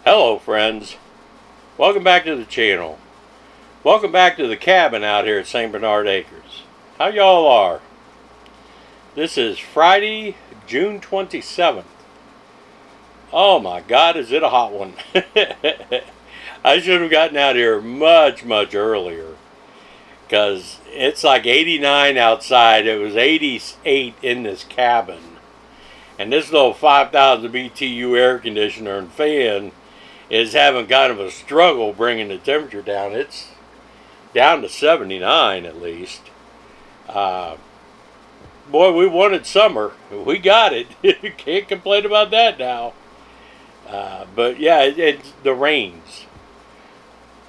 Hello friends, welcome back to the channel. Welcome back to the cabin out here at St. Bernard Acres. How y'all are? This is Friday, June 27th. Oh my God, is it a hot one. I should have gotten out here much earlier, because it's like 89 outside. It was 88 in this cabin. And this little 5,000 BTU air conditioner and fan is having kind of a struggle bringing the temperature down. It's down to 79 at least. Boy, we wanted summer. We got it. Can't complain about that now. But yeah, it's the rains.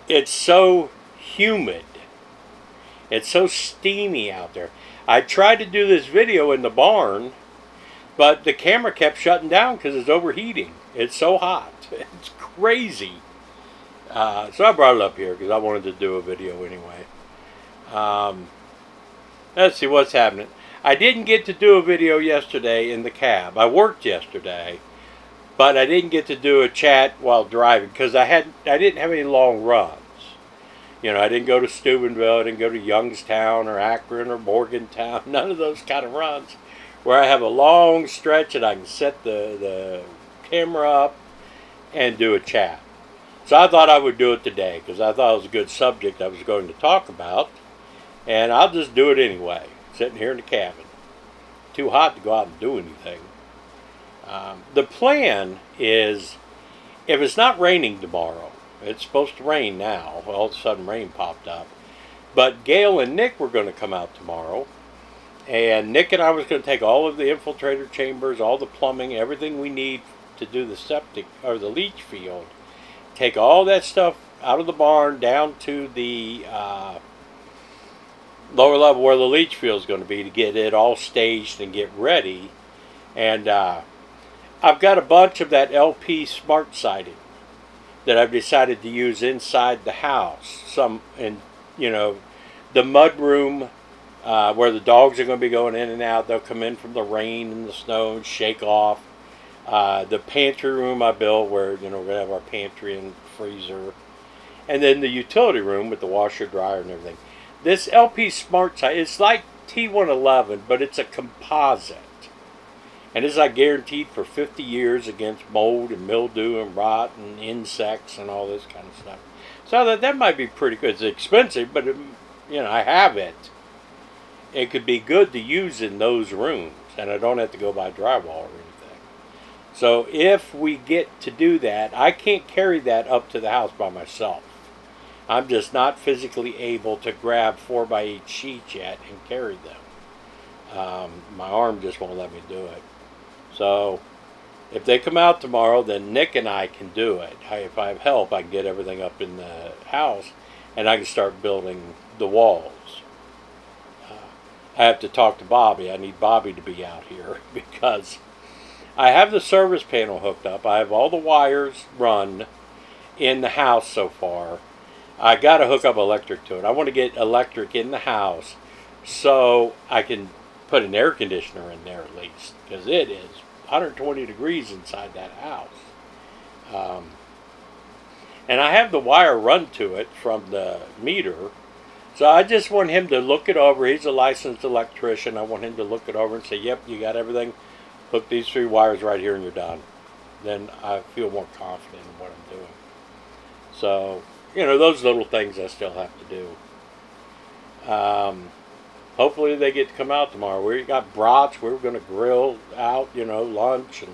It's so humid. It's so steamy out there. I tried to do this video in the barn, but the camera kept shutting down because it's overheating. It's so hot. It's crazy. So I brought it up here because I wanted to do a video anyway. Let's see what's happening. I didn't get to do a video yesterday in the cab. I worked yesterday, but I didn't get to do a chat while driving because I didn't have any long runs. You know, I didn't go to Steubenville, I didn't go to Youngstown or Akron or Morgantown, none of those kind of runs where I have a long stretch and I can set the camera up and do a chat. So I thought I would do it today because I thought it was a good subject I was going to talk about, and I'll just do it anyway, sitting here in the cabin. Too hot to go out and do anything. The plan is, if it's not raining tomorrow, it's supposed to rain now, all of a sudden rain popped up, but Gail and Nick were going to come out tomorrow, and Nick and I was going to take all of the infiltrator chambers, all the plumbing, everything we need to do the septic or the leach field, take all that stuff out of the barn down to the lower level where the leach field is going to be to get it all staged and get ready. And I've got a bunch of that LP smart siding that I've decided to use inside the house. Some in, you know, the mud room where the dogs are going to be going in and out. They'll come in from the rain and the snow and shake off. The pantry room I built where, you know, we're going to have our pantry and freezer. And then the utility room with the washer, dryer, and everything. This LP Smart Side, it's like T111, but it's a composite. And it's like guaranteed for 50 years against mold and mildew and rot and insects and all this kind of stuff. So that might be pretty good. It's expensive, but it, you know, I have it. It could be good to use in those rooms, and I don't have to go buy drywall or anything. So if we get to do that, I can't carry that up to the house by myself. I'm just not physically able to grab 4x8 sheets yet and carry them. My arm just won't let me do it. So if they come out tomorrow, then Nick and I can do it. If I have help, I can get everything up in the house and I can start building the walls. I have to talk to Bobby. I need Bobby to be out here because I have the service panel hooked up. I have all the wires run in the house so far. I got to hook up electric to it. I want to get electric in the house so I can put an air conditioner in there at least, because it is 120 degrees inside that house. And I have the wire run to it from the meter. So I just want him to look it over. He's a licensed electrician. I want him to look it over and say, yep, you got everything. Hook these 3 wires right here and you're done. Then I feel more confident in what I'm doing. So, you know, those little things I still have to do. Hopefully they get to come out tomorrow. We got brats. We're going to grill out, you know, lunch and,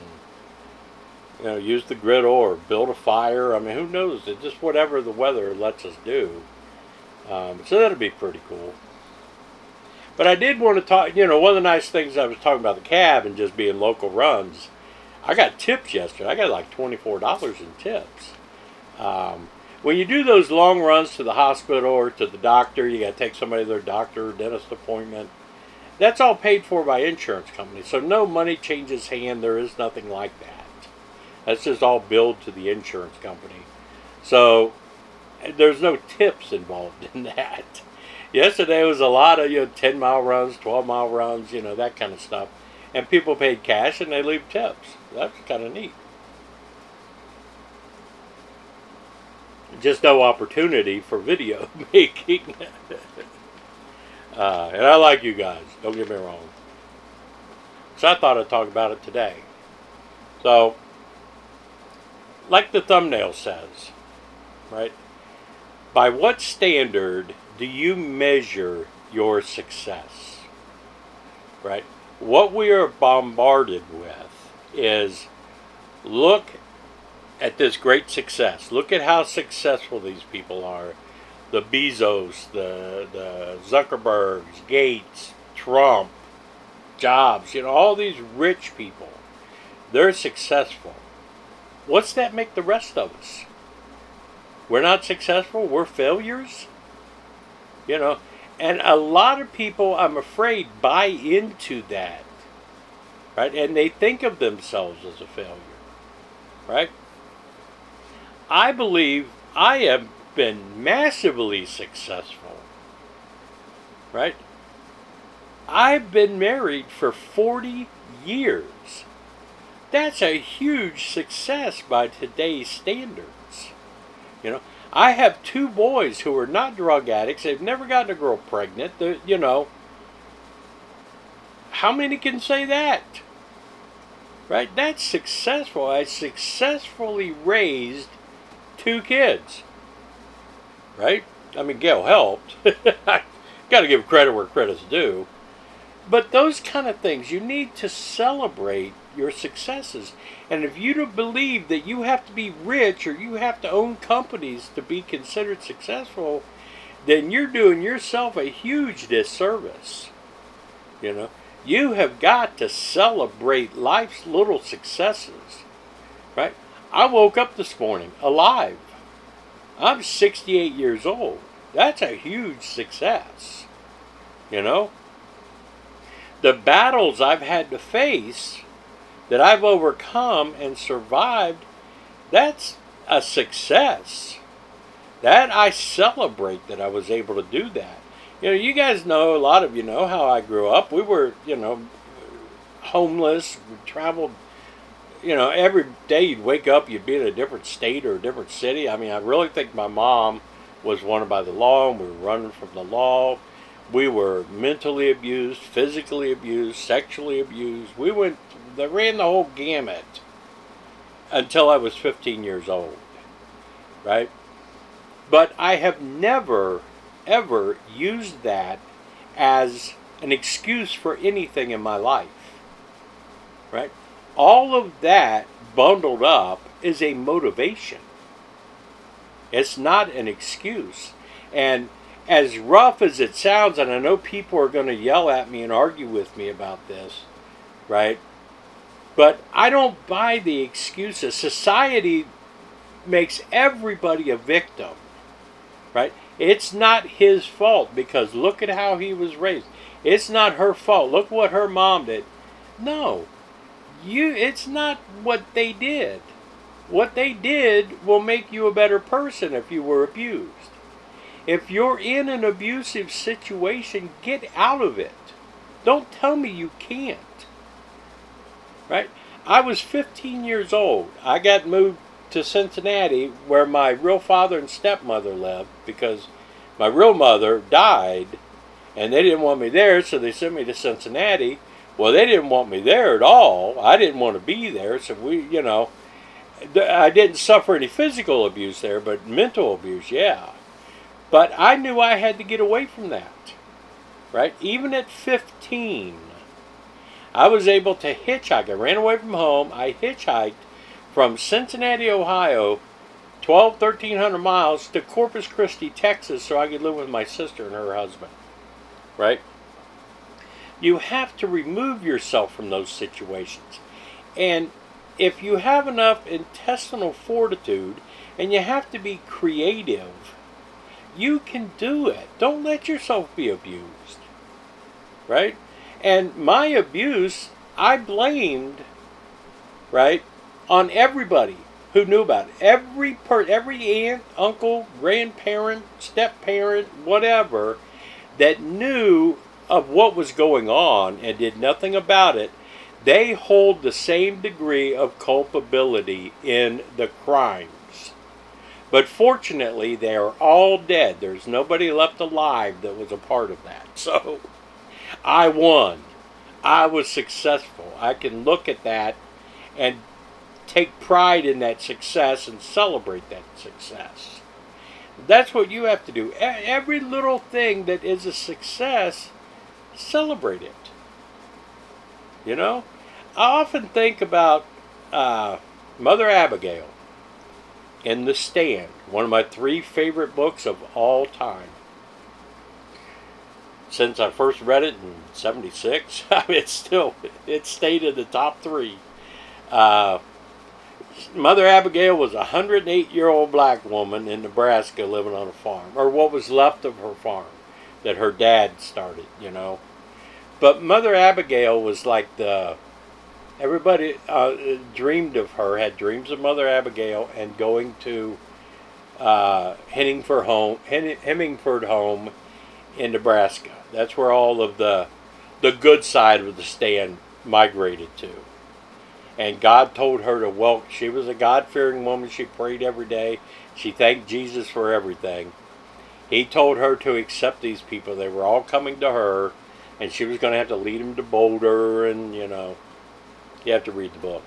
you know, use the griddle or build a fire. I mean, who knows? It's just whatever the weather lets us do. So that'll be pretty cool. But I did want to talk, you know, one of the nice things I was talking about the cab and just being local runs, I got tips yesterday. I got like $24 in tips. When you do those long runs to the hospital or to the doctor, you got to take somebody to their doctor or dentist appointment. That's all paid for by insurance companies. So no money changes hand. There is nothing like that. That's just all billed to the insurance company. So there's no tips involved in that. Yesterday was a lot of, you know, 10-mile runs, 12-mile runs, you know, that kind of stuff. And people paid cash and they leave tips. That's kind of neat. just no opportunity for video making. And I like you guys, don't get me wrong. So I thought I'd talk about it today. So, like the thumbnail says, right? By what standard do you measure your success? Right? What we are bombarded with is, look at this great success. Look at how successful these people are. The Bezos, the Zuckerbergs, Gates, Trump, Jobs, all these rich people. They're successful. What's that make the rest of us? We're not successful? We're failures? And a lot of people, I'm afraid, buy into that. Right? And they think of themselves as a failure. Right? I believe I have been massively successful. Right? I've been married for 40 years. That's a huge success by today's standards. I have 2 boys who are not drug addicts. They've never gotten a girl pregnant. How many can say that? Right? That's successful. I successfully raised 2 kids. Right? I mean, Gail helped. Got to give credit where credit's due. But those kind of things, you need to celebrate your successes. And if you don't believe that you have to be rich or you have to own companies to be considered successful, then you're doing yourself a huge disservice. You have got to celebrate life's little successes. Right? I woke up this morning alive. I'm 68 years old. That's a huge success. The battles I've had to face, that I've overcome and survived, that's a success. That I celebrate that I was able to do that. You guys know, a lot of you know how I grew up. We were, homeless. We traveled, every day you'd wake up, you'd be in a different state or a different city. I mean, I really think my mom was wanted by the law, and we were running from the law. We were mentally abused, physically abused, sexually abused. They ran the whole gamut until I was 15 years old, right? But I have never, ever used that as an excuse for anything in my life, right? All of that bundled up is a motivation. It's not an excuse. And as rough as it sounds, and I know people are going to yell at me and argue with me about this, right? But I don't buy the excuses. Society makes everybody a victim, right? It's not his fault because look at how he was raised. It's not her fault. Look what her mom did. No, it's not what they did. What they did will make you a better person if you were abused. If you're in an abusive situation, get out of it. Don't tell me you can't. Right? I was 15 years old. I got moved to Cincinnati where my real father and stepmother lived because my real mother died and they didn't want me there, so they sent me to Cincinnati. Well, they didn't want me there at all. I didn't want to be there, so I didn't suffer any physical abuse there, but mental abuse, yeah. But I knew I had to get away from that, right? Even at 15, I was able to hitchhike. I ran away from home. I hitchhiked from Cincinnati, Ohio, 1,300 miles to Corpus Christi, Texas, so I could live with my sister and her husband, right? You have to remove yourself from those situations. And if you have enough intestinal fortitude, and you have to be creative, you can do it. Don't let yourself be abused, right? And my abuse, I blamed, right, on everybody who knew about it. Every aunt, uncle, grandparent, step-parent, whatever, that knew of what was going on and did nothing about it, they hold the same degree of culpability in the crimes. But fortunately, they are all dead. There's nobody left alive that was a part of that. So I won. I was successful. I can look at that and take pride in that success and celebrate that success. That's what you have to do. Every little thing that is a success, celebrate it. You know? I often think about Mother Abigail in The Stand, one of my 3 favorite books of all time. Since I first read it in '76, it stayed in the top 3. Mother Abigail was a 108-year-old black woman in Nebraska living on a farm, or what was left of her farm that her dad started, you know. But Mother Abigail was like everybody dreamed of her, had dreams of Mother Abigail, and going to Henningford home in Nebraska. That's where all of the good side of the stand migrated to. And God told her to she was a God-fearing woman. She prayed every day. She thanked Jesus for everything. He told her to accept these people. They were all coming to her, and she was going to have to lead them to Boulder, and, you know, you have to read the book.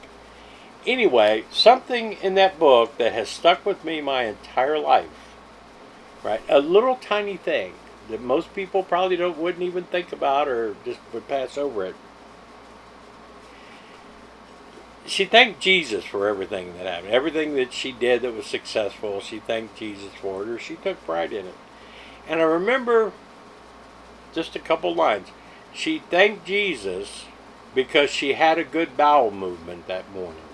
Anyway, something in that book that has stuck with me my entire life, right? A little tiny thing that most people probably wouldn't even think about or just would pass over it. She thanked Jesus for everything that happened. Everything that she did that was successful, she thanked Jesus for it, or she took pride in it. And I remember just a couple lines. She thanked Jesus because she had a good bowel movement that morning.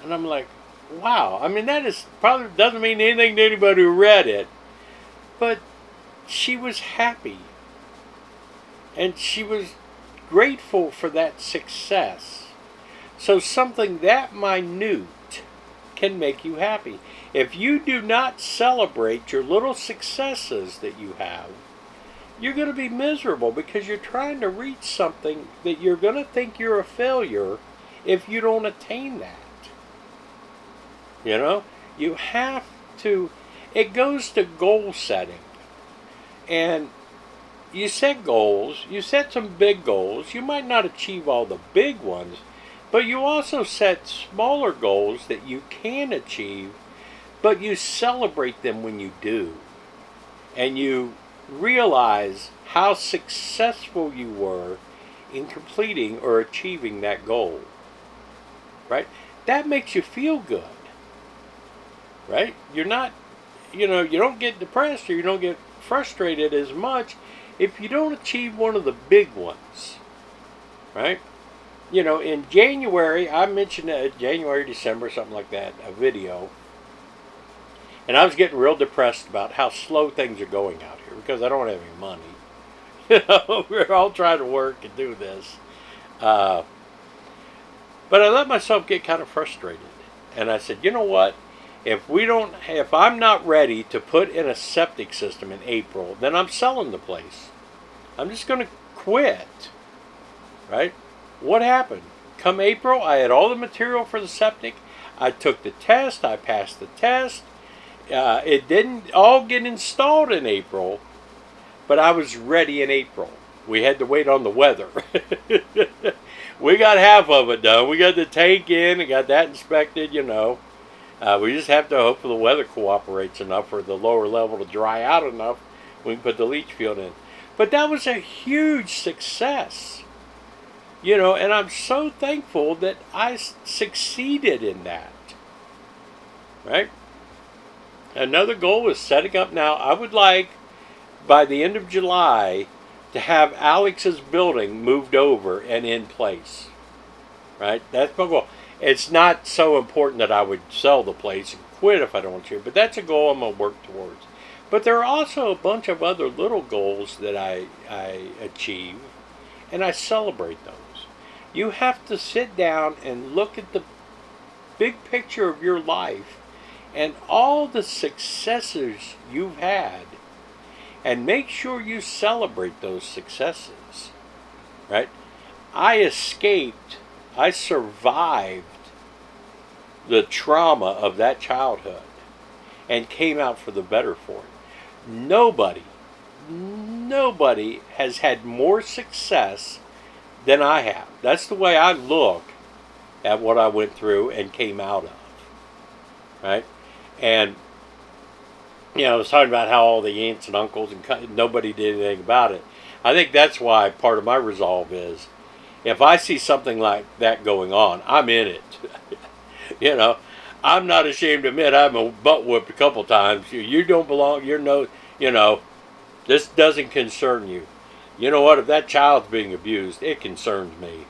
And I'm like, wow. I mean, that is probably doesn't mean anything to anybody who read it. But she was happy. And she was grateful for that success. So something that minute can make you happy. If you do not celebrate your little successes that you have, you're going to be miserable because you're trying to reach something that you're going to think you're a failure if you don't attain that. You know, you have to, it goes to goal setting. And you set goals, you set some big goals. You might not achieve all the big ones, but you also set smaller goals that you can achieve, but you celebrate them when you do. And you realize how successful you were in completing or achieving that goal. Right? That makes you feel good. Right? You're not, you don't get depressed or you don't get frustrated as much if you don't achieve one of the big ones. Right? In January, I mentioned January, December, something like that, a video. And I was getting real depressed about how slow things are going out here because I don't have any money. We're all trying to work and do this. But I let myself get kind of frustrated. And I said, you know what? If I'm not ready to put in a septic system in April, then I'm selling the place. I'm just going to quit. Right? What happened? Come April, I had all the material for the septic. I took the test. I passed the test. It didn't all get installed in April, but I was ready in April. We had to wait on the weather. We got half of it done. We got the tank in and got that inspected, We just have to hope the weather cooperates enough for the lower level to dry out enough. We can put the leach field in. But that was a huge success. And I'm so thankful that I succeeded in that. Right? Another goal is setting up now. I would like, by the end of July, to have Alex's building moved over and in place. Right? That's my goal. It's not so important that I would sell the place and quit if I don't want to, but that's a goal I'm going to work towards. But there are also a bunch of other little goals that I achieve, and I celebrate those. You have to sit down and look at the big picture of your life and all the successes you've had, and make sure you celebrate those successes. Right? I survived the trauma of that childhood and came out for the better for it. Nobody has had more success than I have. That's the way I look at what I went through and came out of. Right? And, I was talking about how all the aunts and uncles and nobody did anything about it. I think that's why part of my resolve is, if I see something like that going on, I'm in it. I'm not ashamed to admit I'm a butt whipped a couple times. You don't belong. This doesn't concern you. You know what? If that child's being abused, it concerns me,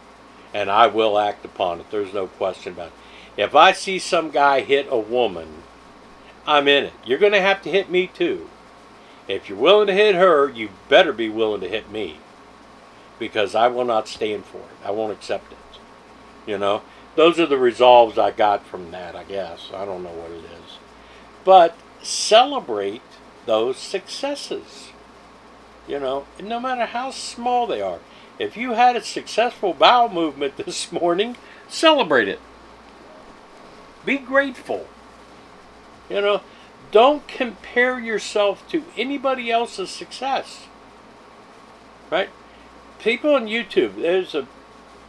and I will act upon it. There's no question about it. If I see some guy hit a woman, I'm in it. You're going to have to hit me too. If you're willing to hit her, you better be willing to hit me, because I will not stand for it. I won't accept it. Those are the resolves I got from that, I guess. I don't know what it is. But celebrate those successes. And no matter how small they are. If you had a successful bowel movement this morning, celebrate it. Be grateful. Don't compare yourself to anybody else's success. Right? People on YouTube,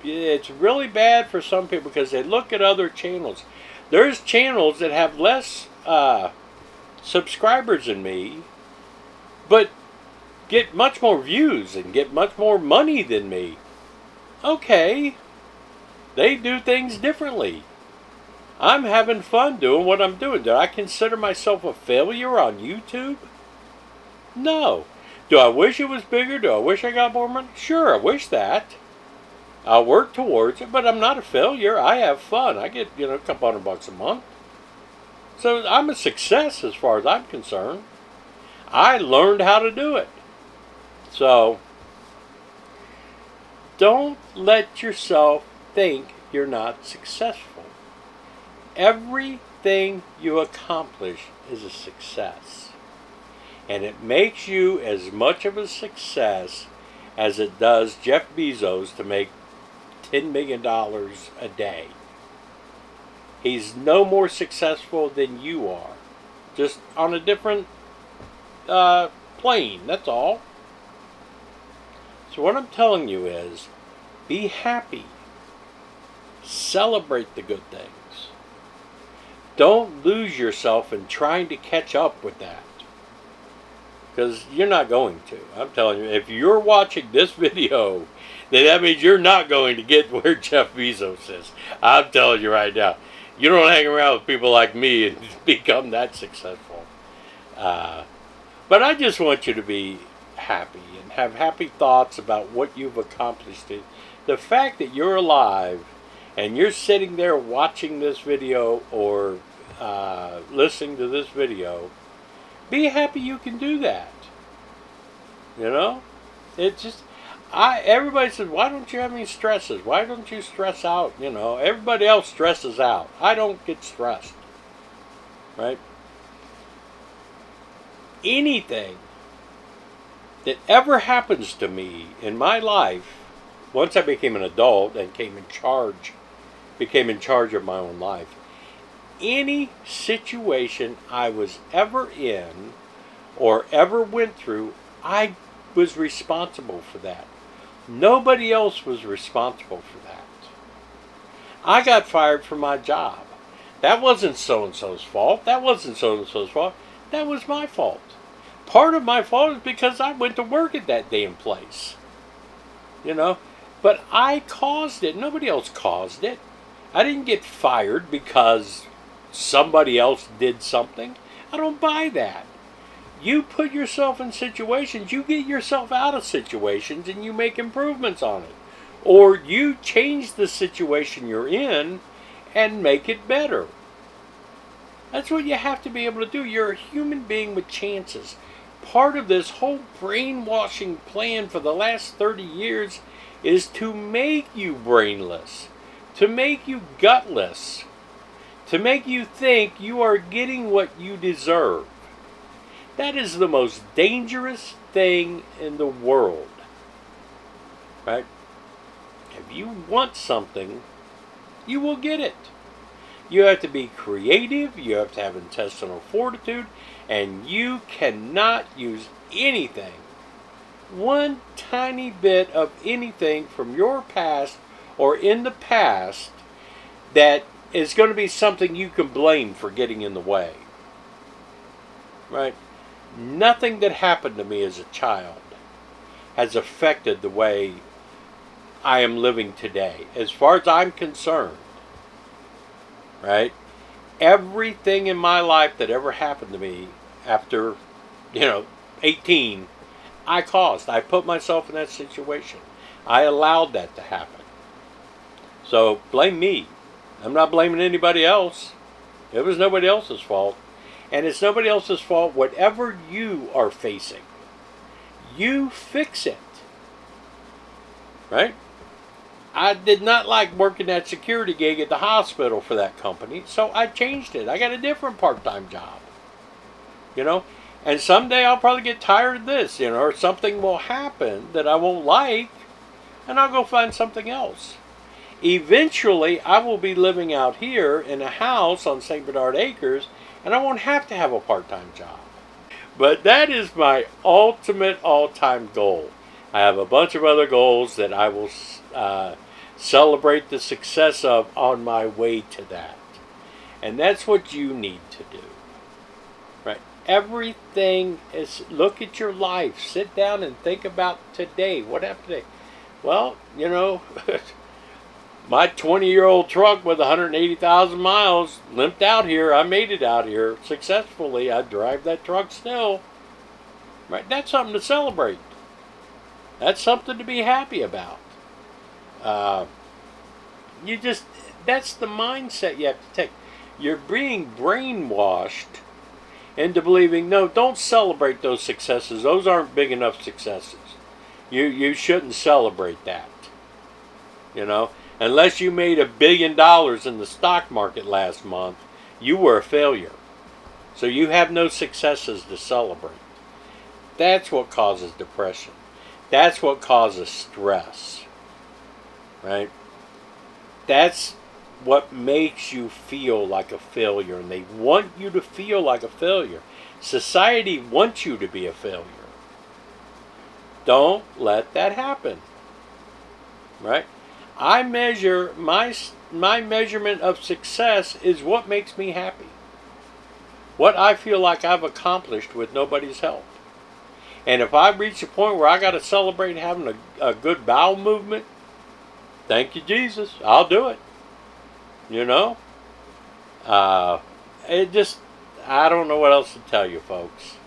it's really bad for some people because they look at other channels. There's channels that have less subscribers than me, but get much more views and get much more money than me. Okay, they do things differently. I'm having fun doing what I'm doing. Do I consider myself a failure on YouTube? No. Do I wish it was bigger? Do I wish I got more money? Sure, I wish that. I'll work towards it, but I'm not a failure. I have fun. I get, a couple $100 a month. So I'm a success as far as I'm concerned. I learned how to do it. So don't let yourself think you're not successful. Everything you accomplish is a success. And it makes you as much of a success as it does Jeff Bezos to make $10 million a day. He's no more successful than you are. Just on a different plane, that's all. So what I'm telling you is, be happy. Celebrate the good things. Don't lose yourself in trying to catch up with that. Because you're not going to. I'm telling you, if you're watching this video, then that means you're not going to get where Jeff Bezos is. I'm telling you right now. You don't hang around with people like me and become that successful. But I just want you to be happy and have happy thoughts about what you've accomplished. The fact that you're alive and you're sitting there watching this video or listening to this video, be happy you can do that. It's just, everybody says, why don't you have any stresses? Why don't you stress out? Everybody else stresses out. I don't get stressed. Right? Anything that ever happens to me in my life, once I became an adult and became in charge of my own life, any situation I was ever in or ever went through, I was responsible for that. Nobody else was responsible for that. I got fired from my job. That wasn't so-and-so's fault. That wasn't so-and-so's fault. That was my fault. Part of my fault is because I went to work at that damn place. But I caused it. Nobody else caused it. I didn't get fired because somebody else did something. I don't buy that. You put yourself in situations, you get yourself out of situations, and you make improvements on it. Or you change the situation you're in and make it better. That's what you have to be able to do. You're a human being with chances. Part of this whole brainwashing plan for the last 30 years is to make you brainless, to make you gutless, to make you think you are getting what you deserve. That is the most dangerous thing in the world. Right? If you want something, you will get it. You have to be creative, you have to have intestinal fortitude, and you cannot use anything, one tiny bit of anything from your past or in the past that is going to be something you can blame for getting in the way. Right? Nothing that happened to me as a child has affected the way I am living today, as far as I'm concerned. Right? Everything in my life that ever happened to me after, 18, I caused. I put myself in that situation. I allowed that to happen. So blame me. I'm not blaming anybody else. It was nobody else's fault. And it's nobody else's fault. Whatever you are facing, you fix it. Right? I did not like working that security gig at the hospital for that company, so I changed it. I got a different part-time job. And someday I'll probably get tired of this, or something will happen that I won't like, and I'll go find something else. Eventually, I will be living out here in a house on St. Bernard Acres, and I won't have to have a part-time job. But that is my ultimate all-time goal. I have a bunch of other goals that I will celebrate the success of on my way to that. And that's what you need to do. Right? Everything is, look at your life. Sit down and think about today. What happened today? Well, my 20-year-old truck with 180,000 miles limped out here. I made it out here successfully. I drive that truck still. Right? That's something to celebrate. That's something to be happy about. That's the mindset you have to take. You're being brainwashed into believing, no, don't celebrate those successes. Those aren't big enough successes. You shouldn't celebrate that. Unless you made $1 billion in the stock market last month, you were a failure. So you have no successes to celebrate. That's what causes depression. That's what causes stress. Right? That's what makes you feel like a failure. And they want you to feel like a failure. Society wants you to be a failure. Don't let that happen. Right? I measure, my measurement of success is what makes me happy. What I feel like I've accomplished with nobody's help. And if I reach a point where I got to celebrate having a good bowel movement, thank you, Jesus. I'll do it. I don't know what else to tell you, folks.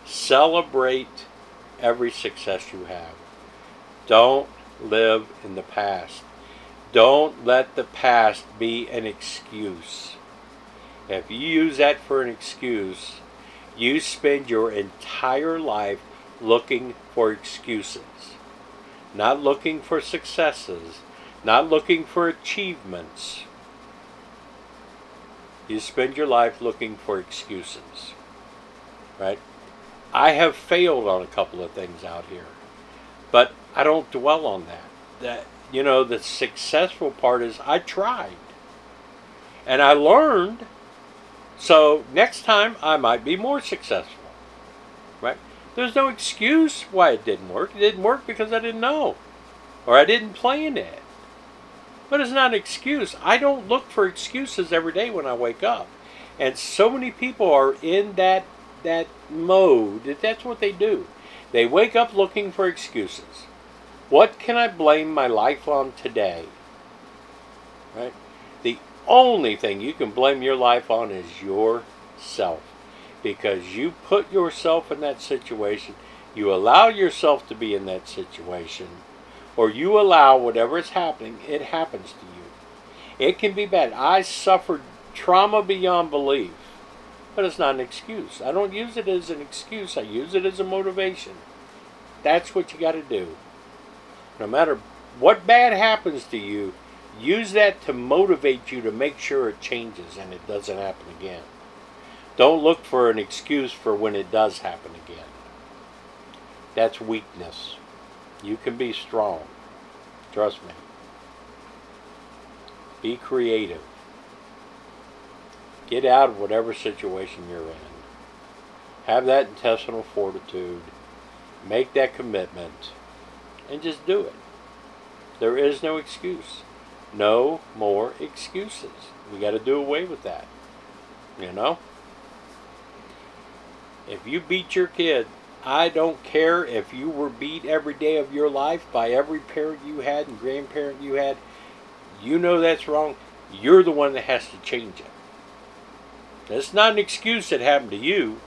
Celebrate every success you have. Don't live in the past. Don't let the past be an excuse. If you use that for an excuse, you spend your entire life looking for excuses. Not looking for successes. Not looking for achievements. You spend your life looking for excuses. Right? I have failed on a couple of things out here. But I don't dwell on that. The successful part is I tried. And I learned. So next time I might be more successful. Right? There's no excuse why it didn't work. It didn't work because I didn't know. Or I didn't plan it. But it's not an excuse. I don't look for excuses every day when I wake up. And so many people are in that mode. That's what they do. They wake up looking for excuses. What can I blame my life on today? Right? The only thing you can blame your life on is yourself. Because you put yourself in that situation. You allow yourself to be in that situation. Or you allow whatever is happening, it happens to you. It can be bad. I suffered trauma beyond belief. But it's not an excuse. I don't use it as an excuse. I use it as a motivation. That's what you got to do. No matter what bad happens to you, use that to motivate you to make sure it changes and it doesn't happen again. Don't look for an excuse for when it does happen again. That's weakness. You can be strong. Trust me. Be creative. Get out of whatever situation you're in. Have that intestinal fortitude. Make that commitment. And just do it. There is no excuse. No more excuses. We got to do away with that. You know? If you beat your kid, I don't care if you were beat every day of your life by every parent you had and grandparent you had. You know that's wrong. You're the one that has to change it. It's not an excuse that happened to you.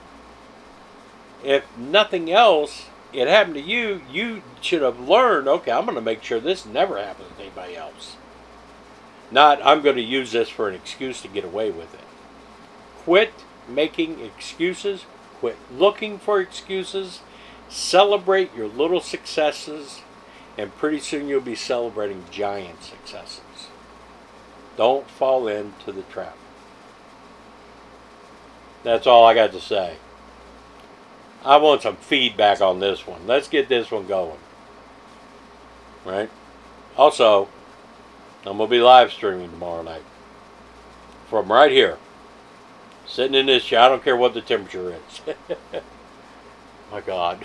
If nothing else, it happened to you, you should have learned, okay, I'm going to make sure this never happens to anybody else. Not, I'm going to use this for an excuse to get away with it. Quit making excuses. Quit looking for excuses. Celebrate your little successes. And pretty soon you'll be celebrating giant successes. Don't fall into the trap. That's all I got to say. I want some feedback on this one. Let's get this one going. Right? Also, I'm going to be live streaming tomorrow night. From right here. Sitting in this chair. I don't care what the temperature is. My God.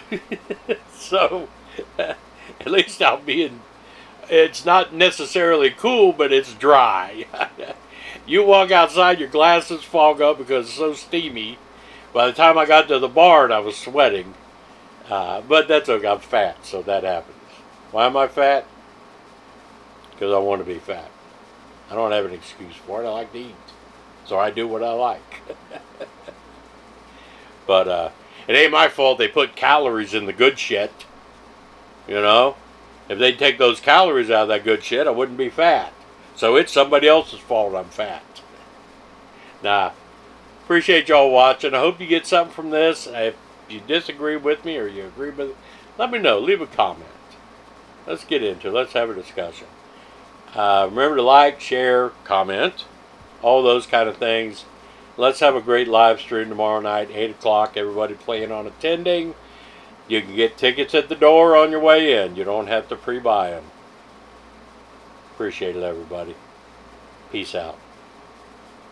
So, at least I'll be in... It's not necessarily cool, but it's dry. You walk outside, your glasses fog up because it's so steamy. By the time I got to the barn, I was sweating. But that's okay. I'm fat, so that happens. Why am I fat? Because I want to be fat. I don't have an excuse for it. I like to eat. So I do what I like. But it ain't my fault they put calories in the good shit. You know? If they'd take those calories out of that good shit, I wouldn't be fat. So it's somebody else's fault I'm fat. Nah. Appreciate y'all watching. I hope you get something from this. If you disagree with me or you agree with it, let me know. Leave a comment. Let's get into it. Let's have a discussion. Remember to like, share, comment. All those kind of things. Let's have a great live stream tomorrow night, 8 o'clock. Everybody planning on attending. You can get tickets at the door on your way in. You don't have to pre-buy them. Appreciate it, everybody. Peace out.